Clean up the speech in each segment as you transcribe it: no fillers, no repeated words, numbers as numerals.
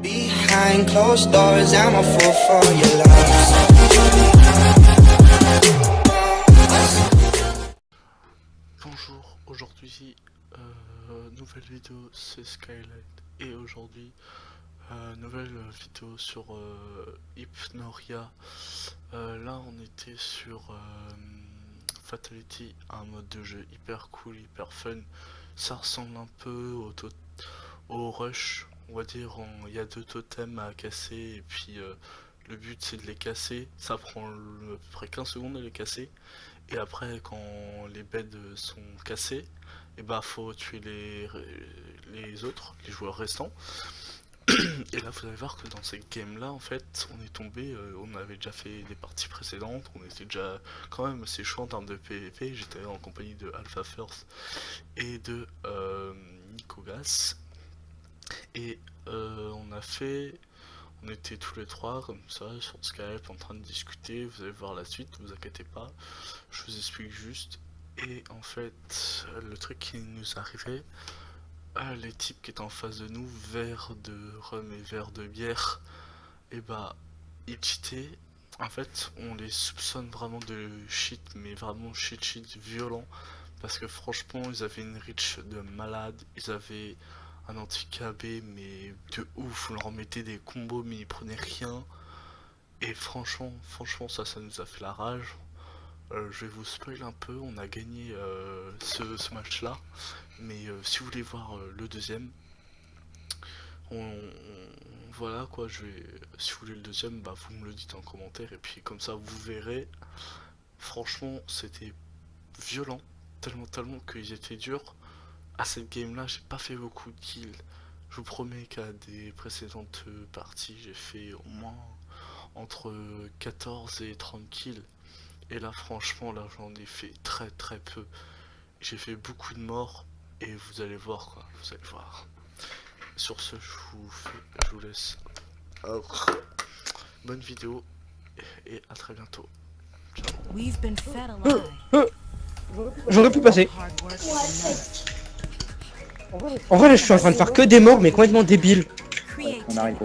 Behind closed doors, I'm a fool for your love. Bonjour, aujourd'hui, nouvelle vidéo, c'est Skylight, et aujourd'hui, nouvelle vidéo sur Hypnoria. Là, on était sur Fatality, un mode de jeu hyper cool, hyper fun. Ça ressemble un peu au Rush, on va dire. Il y a 2 totems à casser, et puis le but c'est de les casser. Ça prend à peu près 15 secondes de les casser. Et après, quand les beds sont cassés, et bah faut tuer les autres, les joueurs restants. Et là, vous allez voir que dans cette game là, en fait, on est tombé, on avait déjà fait des parties précédentes, on était déjà quand même assez chaud en termes de PvP. J'étais en compagnie de Alpha First et de Nicolas. Et on était tous les trois comme ça sur Skype en train de discuter. Vous allez voir la suite, ne vous inquiétez pas. Je vous explique juste. Et en fait, le truc qui nous arrivait, les types qui étaient en face de nous, verre de rhum et verre de bière, et bah ils cheataient. En fait, on les soupçonne vraiment de shit, mais vraiment shit violent. Parce que franchement, ils avaient une reach de malade, ils avaient un anti-KB mais de ouf, on leur mettait des combos mais ils prenaient rien. Et franchement ça nous a fait la rage. Je vais vous spoil un peu, on a gagné ce match là. Mais si vous voulez voir le deuxième, voilà quoi, si vous voulez le deuxième, bah vous me le dites en commentaire et puis comme ça vous verrez. Franchement c'était violent, tellement qu'ils étaient durs. À cette game là j'ai pas fait beaucoup de kills. Je vous promets qu'à des précédentes parties j'ai fait au moins entre 14 et 30 kills. Et là franchement là j'en ai fait très peu. J'ai fait beaucoup de morts et vous allez voir quoi, vous allez voir. Sur ce je vous laisse. Bonne vidéo et à très bientôt. Ciao. J'aurais pu passer. En vrai, là, je suis en train de faire que des morts, mais complètement débiles. On arrive.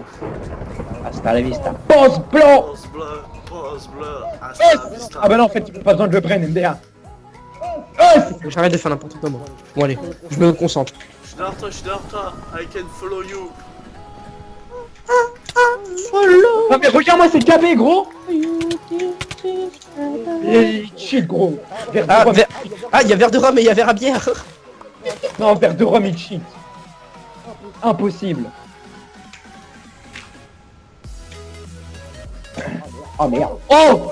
Hasta la vista. Pause blanc. Pause bleu, Ah bah non, en fait, pas besoin de le prendre, MDA. J'arrête de faire n'importe quoi, moi. Bon, allez, je me concentre. Je suis derrière toi, I can follow you. Non mais regarde-moi, c'est KB, gros. Shit, gros. Il y a verre de rhum et il y a verre à bière. Non, verre de rhum, il cheat. Impossible. Oh merde. Oh.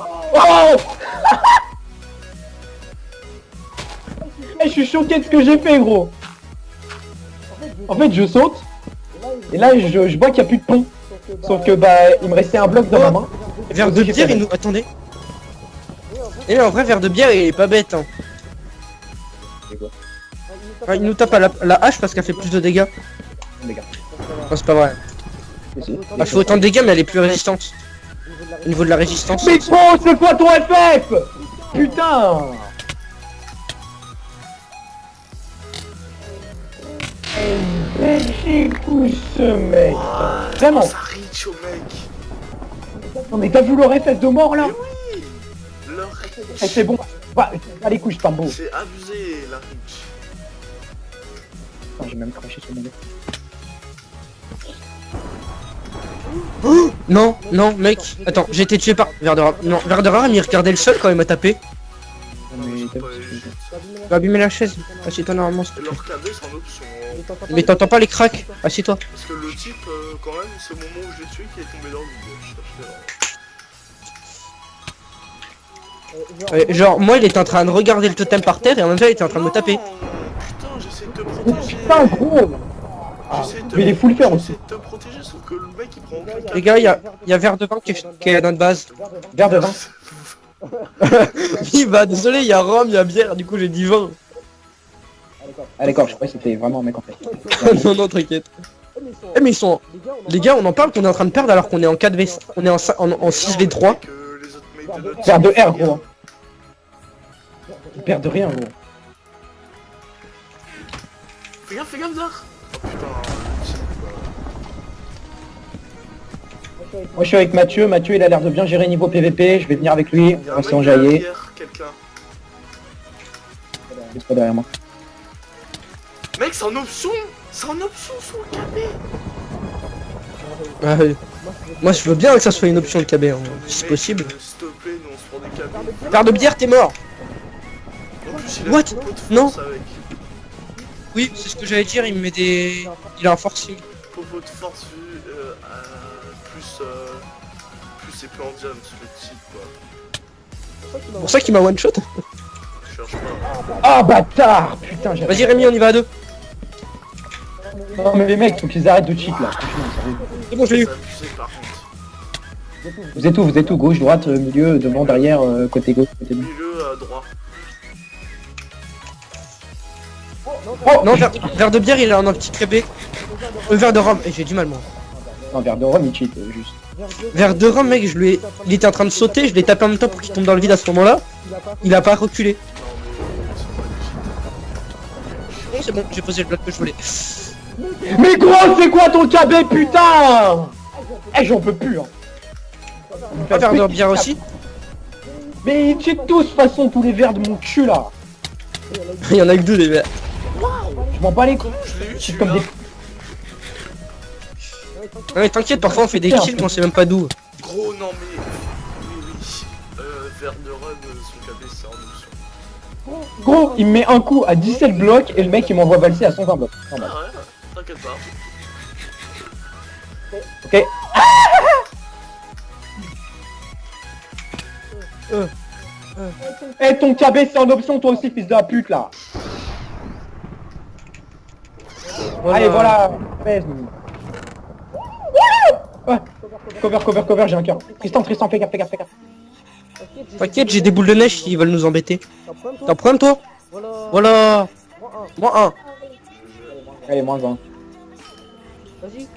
Je suis choqué de ce que j'ai fait, gros. En fait, je saute. Et là, je vois qu'il n'y a plus de pont. Sauf que, bah, il me restait un bloc dans ma main. Verre de bière, il nous... Attendez. Et en vrai, verre de bière, il est pas bête, hein. Il nous tape à la hache parce qu'elle fait plus de dégâts. Non, c'est pas vrai. Elle fait autant de dégâts, mais elle est plus résistante. Au niveau de la résistance. Mais bon, c'est quoi ton FF? Putain. Écoute ce mec. Vraiment. Ça reach au mec. Non mais t'as vu leur FF de mort là? Mais oui. Leur Eh, c'est bon. Bah, allez couche, pas beau. c'est abusé la reach. J'ai même craché sur mon nez. Non, mec. Attends, j'ai été tué par verre de rhum. Non, verre de rhum, il regardait le sol quand il m'a tapé. Tu vas abîmer la chaise. Assieds-toi normalement. Et leur KB c'est en option. Mais t'entends pas les cracks. Assieds-toi. Parce que le type, quand même, c'est au moment où je l'ai tué qui est tombé dans le vide. Genre, moi, il était en train de regarder le totem par terre et en même temps, il était en train de me taper. Putain, j'essaie de te Oh protéger. putain, gros. Mais il est full fer aussi. J'essaie de te protéger, sauf que le mec il prend aucun KB. Les gars, il y a verre de vin qui est à notre base. Verre de vin. Oui, bah désolé, il y a rhum, il y a bière, du coup j'ai dit vin. Ah d'accord, je croyais que c'était vraiment un mec en fait. Non, t'inquiète. Eh mais ils sont... Les gars, on en parle qu'on est en train de perdre alors qu'on est en 4v... On est en 6v3. Verre de R, gros. Ils perdent rien, gros. Fais gaffe, Dar. Oh putain, Moi je suis avec Mathieu, Mathieu il a l'air de bien gérer niveau PVP, je vais venir avec lui, Il y a on un va mec s'enjailler. derrière, quelqu'un. Il est pas derrière moi. Mec, c'est en option! C'est en option sur le KB! Ah, moi je veux bien que ça soit une option de KB, hein, si c'est Mec, possible. S'il te plaît, nous on se prend des KB. Verre de bière, t'es mort. En plus, il a What? un pot de Non. force avec. Oui, c'est ce que j'allais dire, il me met des... Il a un forcing. Popo de force vu plus c'est plus en jam, le type quoi. C'est pour ça qu'il m'a one shot. Je cherche pas. Ah bâtard. Putain j'ai... Vas-y Rémi, on y va à deux. Non mais les mecs, faut qu'ils arrêtent de cheat là, franchement, sérieux. C'est bon, je l'ai eu. C'est abusé par contre. Vous êtes où? Gauche, droite, milieu, devant, derrière, côté gauche, côté droit. Milieu à droit. Oh Non, verre de bière, il a un petit KB. Verre de rhum, et j'ai du mal moi. Un verre de rhum il cheat, juste. Verre de rhum, mec, je lui ai... Il était en train de sauter, je l'ai tapé en même temps pour qu'il tombe dans le vide à ce moment-là. Il a pas reculé. Non mais c'est pas Bon, c'est bon, j'ai posé le bloc que je voulais. Mais gros, c'est quoi ton KB, putain? Eh, j'en peux plus, hein. Un verre de bière aussi. Mais ils cheatent tous, de toute façon, tous les verres de mon cul, là. Il y en a que deux des verres. Je m'en bats les couilles. je l'ai eu, Je tu cheat comme des... Non mais t'inquiète, parfois on fait des kills qu'on sait même pas d'où. Gros, non mais. Oui. Verre de run, son KB c'est en option. Gros, il me met un coup à 17 blocs et le mec il m'envoie valser à 120 blocs. Ah ouais, t'inquiète pas. Ok. Eh, ton KB c'est en option, toi aussi, fils de la pute, là. Allez, voilà. Baise. Ouais. Cover, j'ai un cœur. Tristan, fais gaffe. T'inquiète, j'ai des boules de neige qui veulent nous embêter. T'as un problème toi? Voilà. Moi un. Allez, moins 20.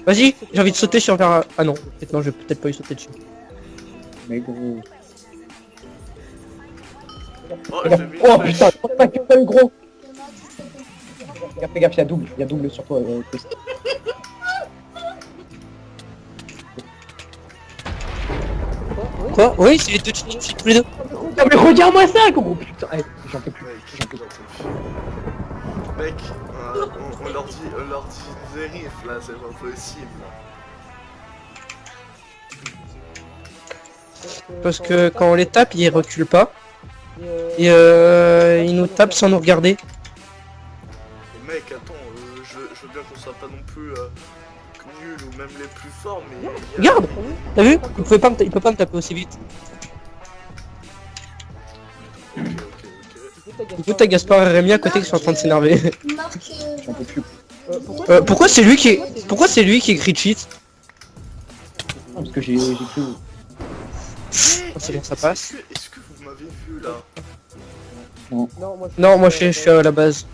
Vas-y, j'ai envie de sauter sur vers... Ah non, non, je vais peut-être pas y sauter dessus. Mais gros. Oh, Fais j'ai gaffe. mis Oh une flèche. putain, je pense pas que t'as eu gros. Fais gaffe, il y a double sur toi. Tristan. Quoi? Oui, c'est les deux cheats tous les deux. Non mais regarde-moi ça, gros putain. Allez, j'en peux plus. Mec, on leur dit vérif là, c'est pas possible. Parce que quand on les tape, ils reculent pas. Et ils nous tapent sans nous regarder. Et mec, attends, je veux bien qu'on soit pas non plus nuls ou même les plus forts, mais... Regarde! T'as vu? Il peut pas me taper aussi vite. Ok. Du coup, t'as Gaspard et Rémi à côté qui sont en train de s'énerver. J'en peux plus. Pourquoi c'est lui qui est... Pourquoi c'est lui qui écrit cheat? Non, parce que j'ai cru. C'est bon, ça passe. Est-ce que vous m'avez vu là? Non, moi je suis à la base.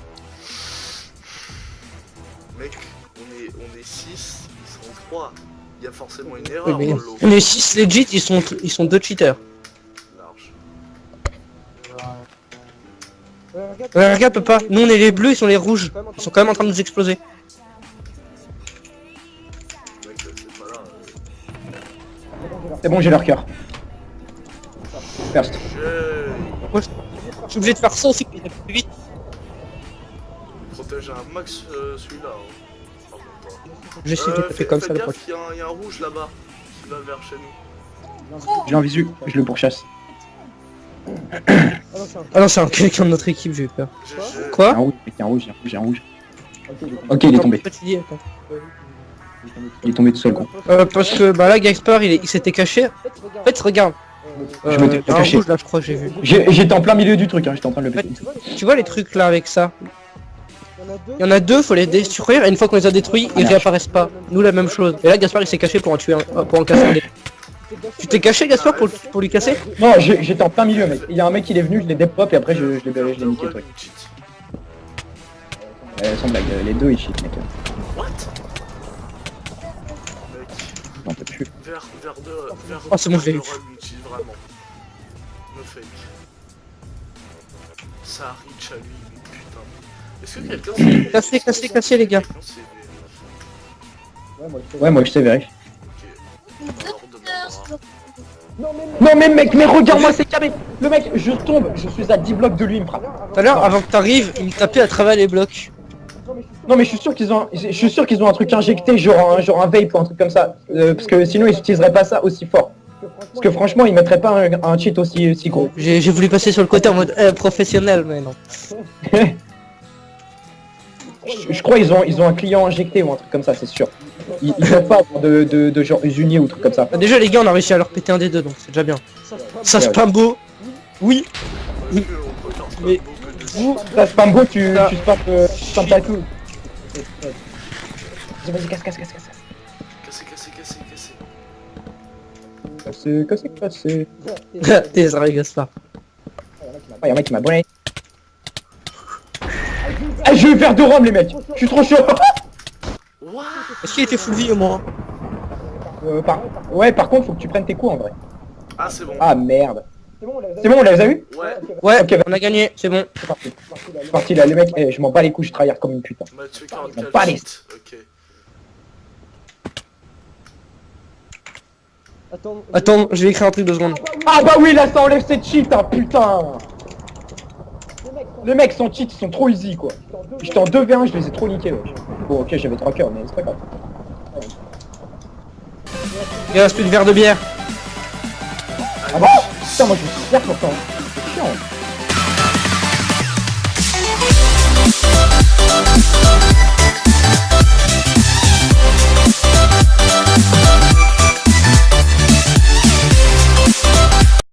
Mec, on est 6, ils sont 3. Il y a forcément une Oui, erreur mais dans l'eau. les 6 legit, ils sont deux cheaters. Large. Regarde, peut pas. Nous on est les bleus, ils sont les rouges. Ils sont quand même en train de nous exploser. Mec, c'est pas là. C'est bon, j'ai leur cœur. First. Moi, je suis obligé de faire ça aussi pour aller plus vite. Protège un max celui-là. Hein. Par contre, hein. J'essaie de taper comme ça le Faites prochain. gaffe, il y a un rouge là-bas qui va vers chez nous. J'ai un visu, je le pourchasse. Ah non, c'est un quelqu'un de notre équipe, j'ai eu peur. GG. Quoi? Il y a un rouge. Ok, il est tombé. Pourquoi tu dis, attends. Il est tombé tout seul, gros. Parce que bah là, Gaspard il s'était caché. En fait, regarde. Je m'étais un caché. rouge là, je crois, j'ai vu. J'étais en plein milieu du truc, hein, j'étais en train de le En fait, péter. tu vois les trucs là avec ça? Il y en a deux, faut les détruire, et une fois qu'on les a détruits, ils réapparaissent pas. Nous, la même chose. Et là, Gaspard il s'est caché pour en tuer un, pour en casser un des. Tu t'es caché, Gaspard, pour lui casser? Non, j'étais en plein milieu, mec. Il y a un mec, il est venu, je l'ai dépop et après je l'ai niqué le truc. Sans blague, les deux ils cheat, mec. What? Mec, J'en peux plus. vers Oh, c'est bon, je l'ai eu. utilise vraiment. No fake. Ça reach à lui, mais putain. Est-ce que quelqu'un s'est... Cassez, les gars. Quelqu'un s'est... Ouais, moi je sais, vérifie. Ok. Alors, demain. Non mais mec, mais regarde-moi ces carrés. Le mec, je tombe, je suis à 10 blocs de lui, il me frappe. Tout à l'heure, avant que t'arrives, il me tapait à travers les blocs. Non mais je suis sûr qu'ils ont un truc injecté, genre un vape ou un truc comme ça. Parce que sinon ils utiliseraient pas ça aussi fort. Parce que franchement ils mettraient pas un cheat aussi gros. J'ai voulu passer sur le côté en mode professionnel, mais non. Je crois ils ont un client injecté ou un truc comme ça, c'est sûr. Ils peuvent pas avoir de genre usinier ou truc comme ça. Bah, déjà, les gars, on a réussi à leur péter un des deux, donc c'est déjà bien. Ça spam beau. Oui. On peut faire ça Mais beaucoup de vous, Ça spam beau, tu spam ta tout. Vas-y, casse. Casser, casser. Cassé. t'es sérieux, Gaspard. Ah, y'a un mec qui m'a bonné. Ah, je vais faire 2 roms les mecs. Je suis trop chaud. What? Est-ce qu'il était full vie au moins? Ouais, par contre, faut que tu prennes tes coups en vrai. Ah, c'est bon. Ah merde. C'est bon, on les a vus? Ouais, Ouais, Ok, on a gagné, c'est bon. C'est parti. C'est parti là, les mecs, je m'en bats les couilles, je tryhard comme une putain. on m'a tué Bon, 44 pas les- cheats. Ok. Attends, je vais écrire un truc 2 secondes. Ah bah oui, là ça enlève cette cheat, hein, putain. Les mecs sans cheat, ils sont trop easy quoi. J'étais en 2v1, je les ai trop niqués, wesh. Bon, ok, j'avais 3 cœurs, mais c'est pas grave. Il reste plus de verre de bière. Ah bah, putain, moi je suis fier pourtant. C'est chiant.